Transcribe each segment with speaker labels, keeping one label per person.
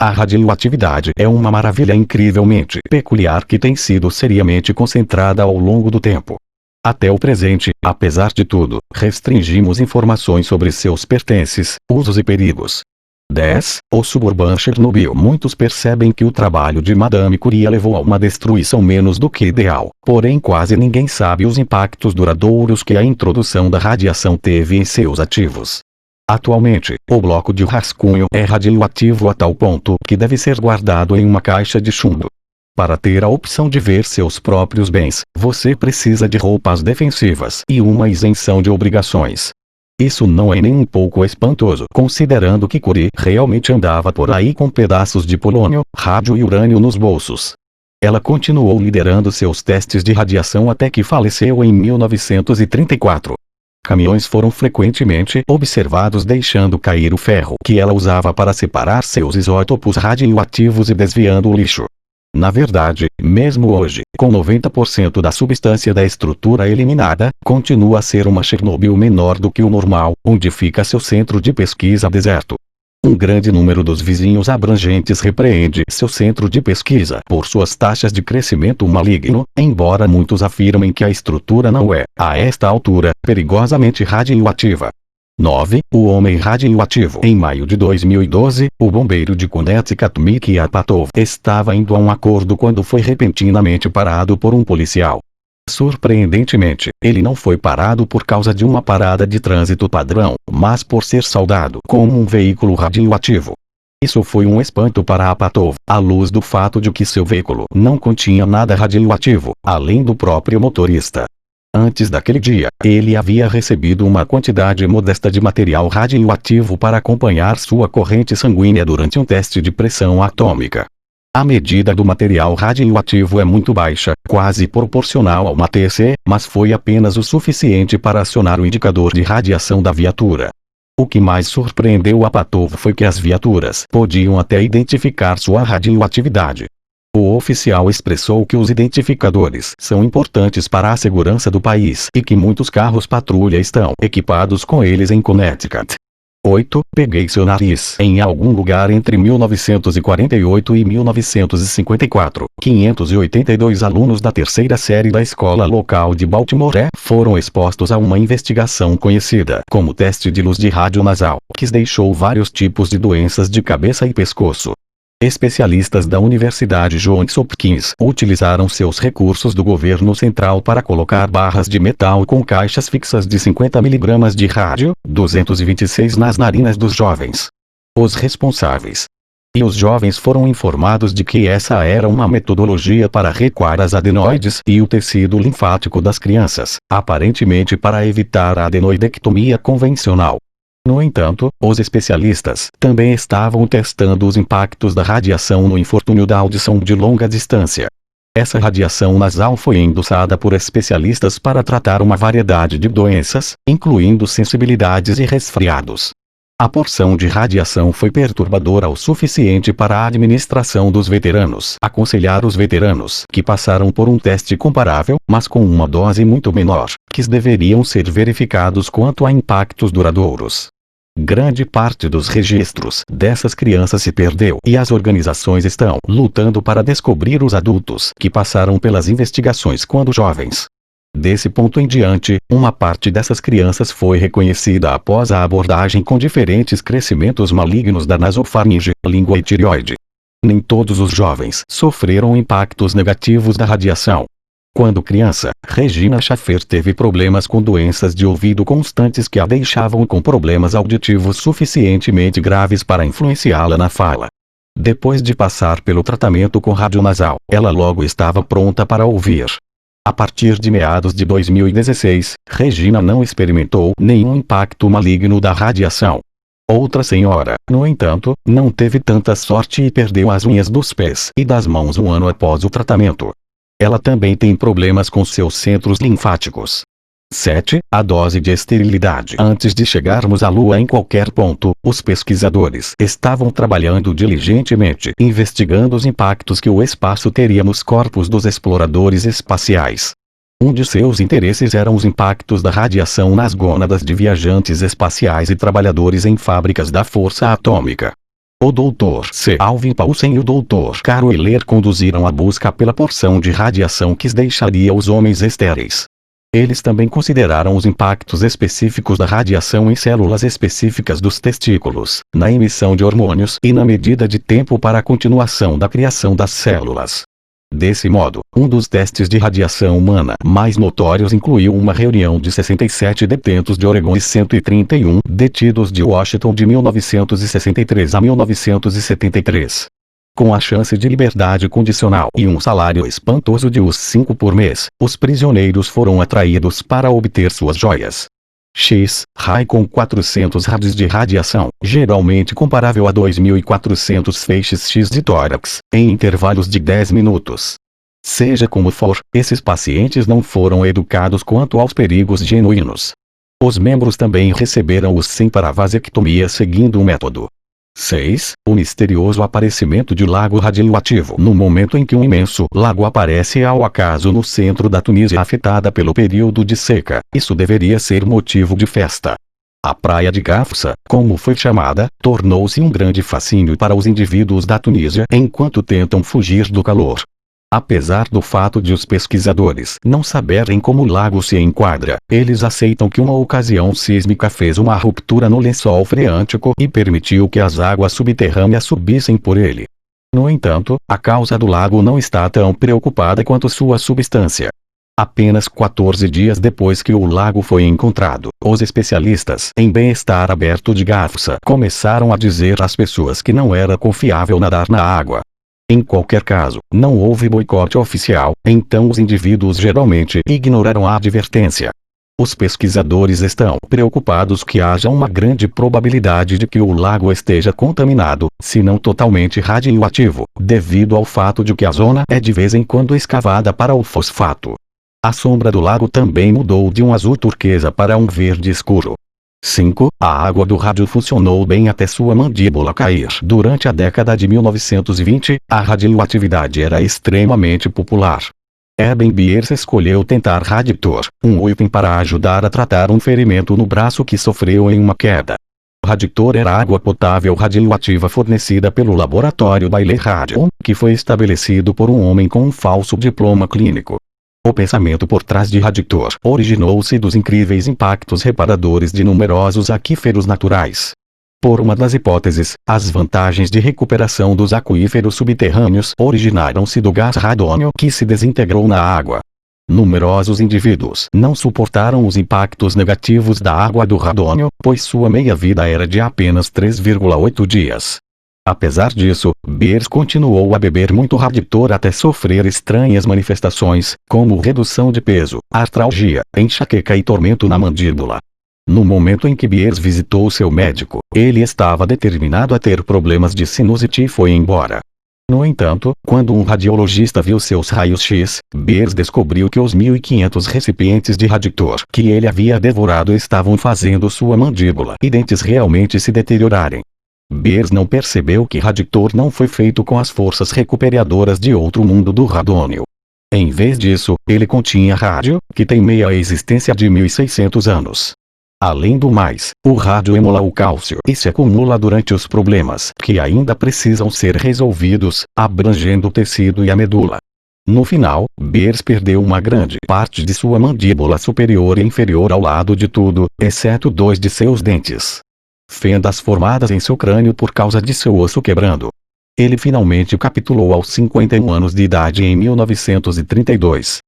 Speaker 1: A radioatividade é uma maravilha incrivelmente peculiar que tem sido seriamente concentrada ao longo do tempo. Até o presente, apesar de tudo, restringimos informações sobre seus pertences, usos e perigos. 10. O suburban Chernobyl. Muitos percebem que o trabalho de Madame Curie levou a uma destruição menos do que ideal, porém quase ninguém sabe os impactos duradouros que a introdução da radiação teve em seus ativos. Atualmente, o bloco de rascunho é radioativo a tal ponto que deve ser guardado em uma caixa de chumbo. Para ter a opção de ver seus próprios bens, você precisa de roupas defensivas e uma isenção de obrigações. Isso não é nem um pouco espantoso, considerando que Curie realmente andava por aí com pedaços de polônio, rádio e urânio nos bolsos. Ela continuou liderando seus testes de radiação até que faleceu em 1934. Caminhões foram frequentemente observados deixando cair o ferro que ela usava para separar seus isótopos radioativos e desviando o lixo. Na verdade, mesmo hoje, com 90% da substância da estrutura eliminada, continua a ser uma Chernobyl menor do que o normal, onde fica seu centro de pesquisa deserto. Um grande número dos vizinhos abrangentes repreende seu centro de pesquisa por suas taxas de crescimento maligno, embora muitos afirmem que a estrutura não é, a esta altura, perigosamente radioativa. 9. O homem radioativo. Em maio de 2012, o bombeiro de Connecticut Mickey Apatow estava indo a um acordo quando foi repentinamente parado por um policial. Surpreendentemente, ele não foi parado por causa de uma parada de trânsito padrão, mas por ser saudado como um veículo radioativo. Isso foi um espanto para Apatow, à luz do fato de que seu veículo não continha nada radioativo, além do próprio motorista. Antes daquele dia, ele havia recebido uma quantidade modesta de material radioativo para acompanhar sua corrente sanguínea durante um teste de pressão atômica. A medida do material radioativo é muito baixa, quase proporcional ao ATC, mas foi apenas o suficiente para acionar o indicador de radiação da viatura. O que mais surpreendeu Apatow foi que as viaturas podiam até identificar sua radioatividade. O oficial expressou que os identificadores são importantes para a segurança do país e que muitos carros patrulha estão equipados com eles em Connecticut. 8. Peguei seu nariz. Em algum lugar entre 1948 e 1954, 582 alunos da terceira série da escola local de Baltimore foram expostos a uma investigação conhecida como teste de luz de rádio nasal, que deixou vários tipos de doenças de cabeça e pescoço. Especialistas da Universidade Johns Hopkins utilizaram seus recursos do governo central para colocar barras de metal com caixas fixas de 50 mg de rádio, 226 nas narinas dos jovens. Os responsáveis e os jovens foram informados de que essa era uma metodologia para recuar as adenoides e o tecido linfático das crianças, aparentemente para evitar a adenoidectomia convencional. No entanto, os especialistas também estavam testando os impactos da radiação no infortúnio da audição de longa distância. Essa radiação nasal foi endossada por especialistas para tratar uma variedade de doenças, incluindo sensibilidades e resfriados. A porção de radiação foi perturbadora o suficiente para a administração dos veteranos aconselhar os veteranos que passaram por um teste comparável, mas com uma dose muito menor, que deveriam ser verificados quanto a impactos duradouros. Grande parte dos registros dessas crianças se perdeu e as organizações estão lutando para descobrir os adultos que passaram pelas investigações quando jovens. Desse ponto em diante, uma parte dessas crianças foi reconhecida após a abordagem com diferentes crescimentos malignos da nasofaringe, língua e tireoide. Nem todos os jovens sofreram impactos negativos da radiação. Quando criança, Regina Schaffer teve problemas com doenças de ouvido constantes que a deixavam com problemas auditivos suficientemente graves para influenciá-la na fala. Depois de passar pelo tratamento com radionasal, ela logo estava pronta para ouvir. A partir de meados de 2016, Regina não experimentou nenhum impacto maligno da radiação. Outra senhora, no entanto, não teve tanta sorte e perdeu as unhas dos pés e das mãos um ano após o tratamento. Ela também tem problemas com seus centros linfáticos. 7. A dose de esterilidade. Antes de chegarmos à Lua em qualquer ponto, os pesquisadores estavam trabalhando diligentemente, investigando os impactos que o espaço teria nos corpos dos exploradores espaciais. Um de seus interesses eram os impactos da radiação nas gônadas de viajantes espaciais e trabalhadores em fábricas da força atômica. O Dr. C. Alvin Paulsen e o Dr. Carl Wheeler conduziram a busca pela porção de radiação que deixaria os homens estéreis. Eles também consideraram os impactos específicos da radiação em células específicas dos testículos, na emissão de hormônios e na medida de tempo para a continuação da criação das células. Desse modo, um dos testes de radiação humana mais notórios incluiu uma reunião de 67 detentos de Oregon e 131 detidos de Washington de 1963 a 1973. Com a chance de liberdade condicional e um salário espantoso de US$ 5 por mês, os prisioneiros foram atraídos para obter suas joias X-ray com 400 rads de radiação, geralmente comparável a 2.400 feixes X de tórax, em intervalos de 10 minutos. Seja como for, esses pacientes não foram educados quanto aos perigos genuínos. Os membros também receberam o SIM para a vasectomia seguindo o método 6. O misterioso aparecimento de lago radioativo. No momento em que um imenso lago aparece ao acaso no centro da Tunísia afetada pelo período de seca, isso deveria ser motivo de festa. A praia de Gafsa, como foi chamada, tornou-se um grande fascínio para os indivíduos da Tunísia enquanto tentam fugir do calor. Apesar do fato de os pesquisadores não saberem como o lago se enquadra, eles aceitam que uma ocasião sísmica fez uma ruptura no lençol freático e permitiu que as águas subterrâneas subissem por ele. No entanto, a causa do lago não está tão preocupada quanto sua substância. Apenas 14 dias depois que o lago foi encontrado, os especialistas em bem-estar aberto de Gafsa começaram a dizer às pessoas que não era confiável nadar na água. Em qualquer caso, não houve boicote oficial, então os indivíduos geralmente ignoraram a advertência. Os pesquisadores estão preocupados que haja uma grande probabilidade de que o lago esteja contaminado, se não totalmente radioativo, devido ao fato de que a zona é de vez em quando escavada para o fosfato. A sombra do lago também mudou de um azul turquesa para um verde escuro. 5. A água do rádio funcionou bem até sua mandíbula cair. Durante a década de 1920, a radioatividade era extremamente popular. Eben Beers escolheu tentar Raditor, um item para ajudar a tratar um ferimento no braço que sofreu em uma queda. Raditor era água potável radioativa fornecida pelo laboratório Baylor Radio, que foi estabelecido por um homem com um falso diploma clínico. O pensamento por trás de Raditor originou-se dos incríveis impactos reparadores de numerosos aquíferos naturais. Por uma das hipóteses, as vantagens de recuperação dos aquíferos subterrâneos originaram-se do gás radônio que se desintegrou na água. Numerosos indivíduos não suportaram os impactos negativos da água do radônio, pois sua meia-vida era de apenas 3,8 dias. Apesar disso, Beers continuou a beber muito Raditor até sofrer estranhas manifestações, como redução de peso, artralgia, enxaqueca e tormento na mandíbula. No momento em que Beers visitou seu médico, ele estava determinado a ter problemas de sinusite e foi embora. No entanto, quando um radiologista viu seus raios-x, Beers descobriu que os 1.500 recipientes de Raditor que ele havia devorado estavam fazendo sua mandíbula e dentes realmente se deteriorarem. Beers não percebeu que Raditor não foi feito com as forças recuperadoras de outro mundo do radônio. Em vez disso, ele continha rádio, que tem meia existência de 1.600 anos. Além do mais, o rádio emula o cálcio e se acumula durante os problemas que ainda precisam ser resolvidos, abrangendo o tecido e a medula. No final, Beers perdeu uma grande parte de sua mandíbula superior e inferior ao lado de tudo, exceto 2 de seus dentes. Fendas formadas em seu crânio por causa de seu osso quebrando. Ele finalmente capitulou aos 51 anos de idade em 1932.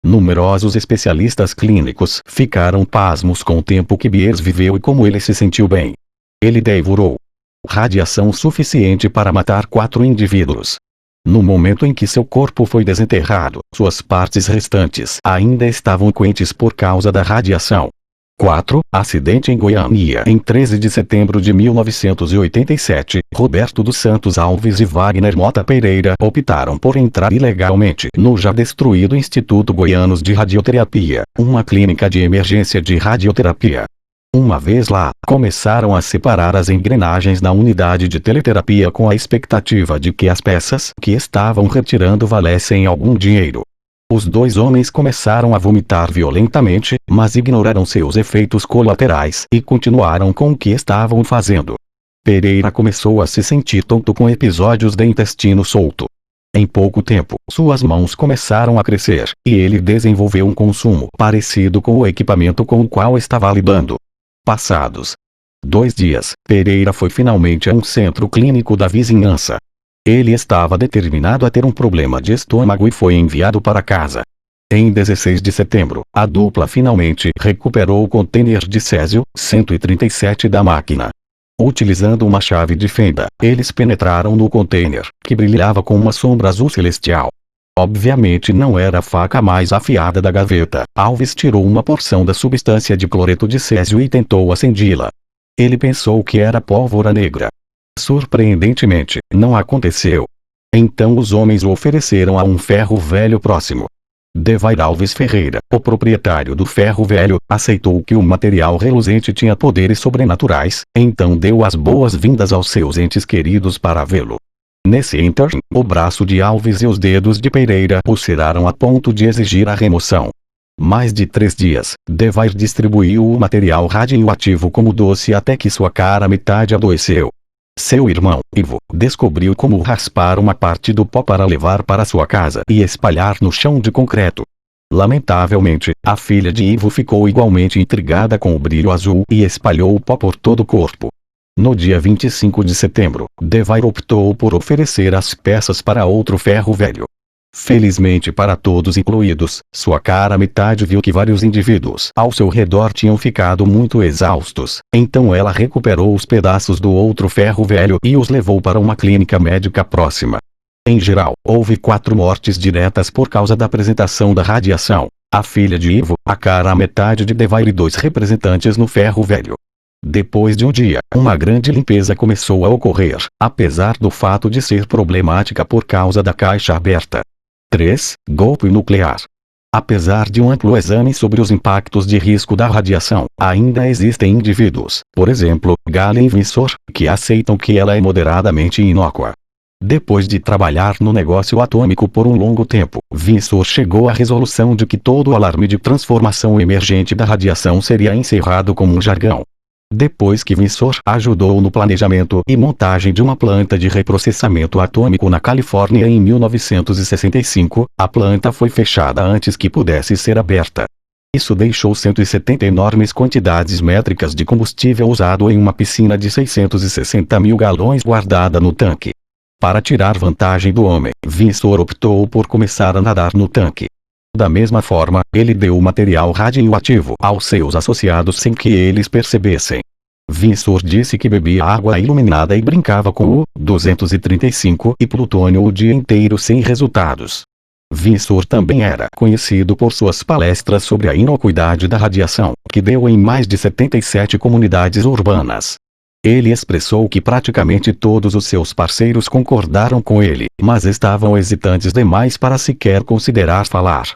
Speaker 1: Numerosos especialistas clínicos ficaram pasmos com o tempo que Beers viveu e como ele se sentiu bem. Ele devorou radiação suficiente para matar 4 indivíduos. No momento em que seu corpo foi desenterrado, suas partes restantes ainda estavam quentes por causa da radiação. 4. Acidente em Goiânia. Em 13 de setembro de 1987, Roberto dos Santos Alves e Wagner Mota Pereira optaram por entrar ilegalmente no já destruído Instituto Goianos de Radioterapia, uma clínica de emergência de radioterapia. Uma vez lá, começaram a separar as engrenagens na unidade de teleterapia com a expectativa de que as peças que estavam retirando valessem algum dinheiro. Os 2 homens começaram a vomitar violentamente, mas ignoraram seus efeitos colaterais e continuaram com o que estavam fazendo. Pereira começou a se sentir tonto com episódios de intestino solto. Em pouco tempo, suas mãos começaram a crescer, e ele desenvolveu um consumo parecido com o equipamento com o qual estava lidando. Passados 2 dias, Pereira foi finalmente a um centro clínico da vizinhança. Ele estava determinado a ter um problema de estômago e foi enviado para casa. Em 16 de setembro, a dupla finalmente recuperou o contêiner de césio 137 da máquina. Utilizando uma chave de fenda, eles penetraram no contêiner, que brilhava com uma sombra azul celestial. Obviamente não era a faca mais afiada da gaveta. Alves tirou uma porção da substância de cloreto de césio e tentou acendê-la. Ele pensou que era pólvora negra. Surpreendentemente, não aconteceu. Então os homens o ofereceram a um ferro velho próximo. Devair Alves Ferreira, o proprietário do ferro velho, aceitou que o material reluzente tinha poderes sobrenaturais, então deu as boas-vindas aos seus entes queridos para vê-lo. Nesse ínterim, o braço de Alves e os dedos de Pereira ulceraram a ponto de exigir a remoção. Mais de 3 dias, Devair distribuiu o material radioativo como doce até que sua cara metade adoeceu. Seu irmão, Ivo, descobriu como raspar uma parte do pó para levar para sua casa e espalhar no chão de concreto. Lamentavelmente, a filha de Ivo ficou igualmente intrigada com o brilho azul e espalhou o pó por todo o corpo. No dia 25 de setembro, Devair optou por oferecer as peças para outro ferro velho. Felizmente para todos incluídos, sua cara metade viu que vários indivíduos ao seu redor tinham ficado muito exaustos, então ela recuperou os pedaços do outro ferro velho e os levou para uma clínica médica próxima. Em geral, houve 4 mortes diretas por causa da apresentação da radiação: a filha de Ivo, a cara metade de Devair e 2 representantes no ferro velho. Depois de um dia, uma grande limpeza começou a ocorrer, apesar do fato de ser problemática por causa da caixa aberta. 3. Golpe nuclear. Apesar de um amplo exame sobre os impactos de risco da radiação, ainda existem indivíduos, por exemplo, Galen e Winsor, que aceitam que ela é moderadamente inócua. Depois de trabalhar no negócio atômico por um longo tempo, Winsor chegou à resolução de que todo o alarme de transformação emergente da radiação seria encerrado como um jargão. Depois que Winsor ajudou no planejamento e montagem de uma planta de reprocessamento atômico na Califórnia em 1965, a planta foi fechada antes que pudesse ser aberta. Isso deixou 170 enormes quantidades métricas de combustível usado em uma piscina de 660 mil galões guardada no tanque. Para tirar vantagem do homem, Winsor optou por começar a nadar no tanque. Da mesma forma, ele deu o material radioativo aos seus associados sem que eles percebessem. Winsor disse que bebia água iluminada e brincava com o 235 e plutônio o dia inteiro sem resultados. Winsor também era conhecido por suas palestras sobre a inocuidade da radiação, que deu em mais de 77 comunidades urbanas. Ele expressou que praticamente todos os seus parceiros concordaram com ele, mas estavam hesitantes demais para sequer considerar falar.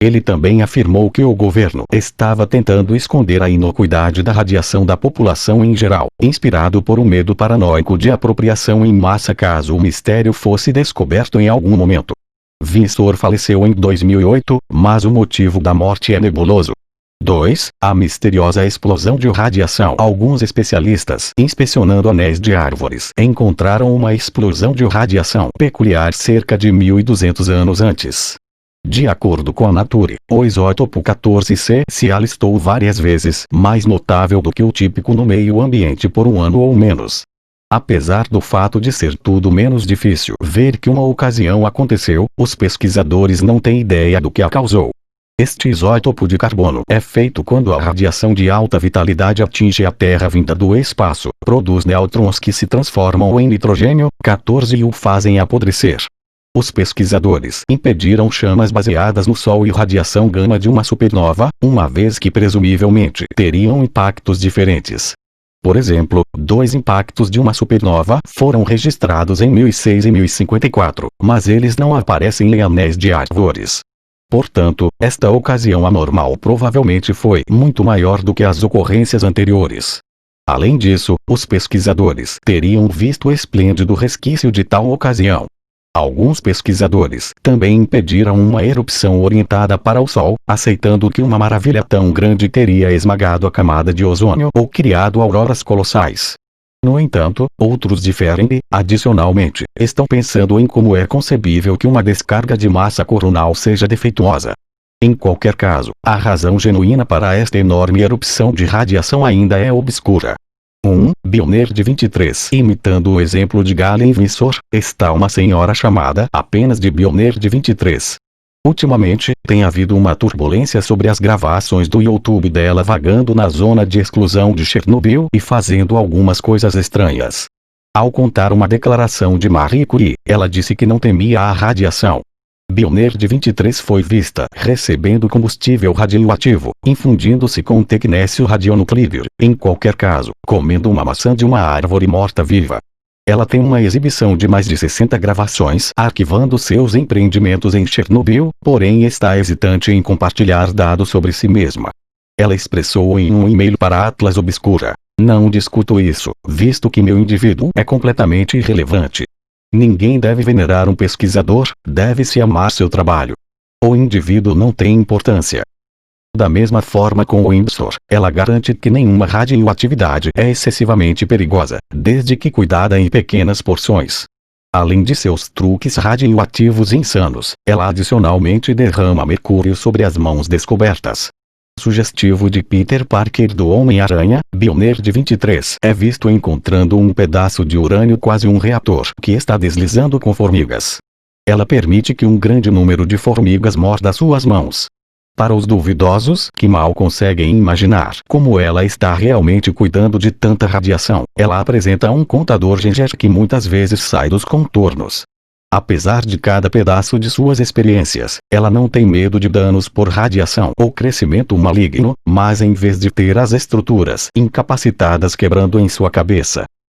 Speaker 1: Ele também afirmou que o governo estava tentando esconder a inocuidade da radiação da população em geral, inspirado por um medo paranoico de apropriação em massa caso o mistério fosse descoberto em algum momento. Winsor faleceu em 2008, mas o motivo da morte é nebuloso. 2. A misteriosa explosão de radiação. Alguns especialistas, inspecionando anéis de árvores, encontraram uma explosão de radiação peculiar cerca de 1.200 anos antes. De acordo com a Nature, o isótopo 14C se alistou várias vezes, mais notável do que o típico no meio ambiente por um ano ou menos. Apesar do fato de ser tudo menos difícil ver que uma ocasião aconteceu, os pesquisadores não têm ideia do que a causou. Este isótopo de carbono é feito quando a radiação de alta vitalidade atinge a Terra vinda do espaço, produz nêutrons que se transformam em nitrogênio 14 e o fazem apodrecer. Os pesquisadores impediram chamas baseadas no Sol e radiação gama de uma supernova, uma vez que presumivelmente teriam impactos diferentes. Por exemplo, 2 impactos de uma supernova foram registrados em 1006 e 1054, mas eles não aparecem em anéis de árvores. Portanto, esta ocasião anormal provavelmente foi muito maior do que as ocorrências anteriores. Além disso, os pesquisadores teriam visto esplêndido resquício de tal ocasião. Alguns pesquisadores também impediram uma erupção orientada para o Sol, aceitando que uma maravilha tão grande teria esmagado a camada de ozônio ou criado auroras colossais. No entanto, outros diferem e, adicionalmente, estão pensando em como é concebível que uma descarga de massa coronal seja defeituosa. Em qualquer caso, a razão genuína para esta enorme erupção de radiação ainda é obscura. Bionerd 23. Imitando o exemplo de Galen Vissor, está uma senhora chamada apenas de Bionerd 23. Ultimamente, tem havido uma turbulência sobre as gravações do YouTube dela vagando na zona de exclusão de Chernobyl e fazendo algumas coisas estranhas. Ao contar uma declaração de Marie Curie, ela disse que não temia a radiação. Bionerd 23 foi vista recebendo combustível radioativo, infundindo-se com tecnécio radionuclídeo, em qualquer caso, comendo uma maçã de uma árvore morta-viva. Ela tem uma exibição de mais de 60 gravações arquivando seus empreendimentos em Chernobyl, porém está hesitante em compartilhar dados sobre si mesma. Ela expressou em um e-mail para Atlas Obscura: "Não discuto isso, visto que meu indivíduo é completamente irrelevante. Ninguém deve venerar um pesquisador, deve-se amar seu trabalho. O indivíduo não tem importância." Da mesma forma com o Windsor, ela garante que nenhuma radioatividade é excessivamente perigosa, desde que cuidada em pequenas porções. Além de seus truques radioativos insanos, ela adicionalmente derrama mercúrio sobre as mãos descobertas. Sugestivo de Peter Parker do Homem-Aranha, Bionerd 23 é visto encontrando um pedaço de urânio quase um reator que está deslizando com formigas. Ela permite que um grande número de formigas morda suas mãos. Para os duvidosos que mal conseguem imaginar como ela está realmente cuidando de tanta radiação, ela apresenta um contador Geiger que muitas vezes sai dos contornos. Apesar de cada pedaço de suas experiências, ela não tem medo de danos por radiação ou crescimento maligno, mas em vez de ter as estruturas incapacitadas quebrando em sua cabeça,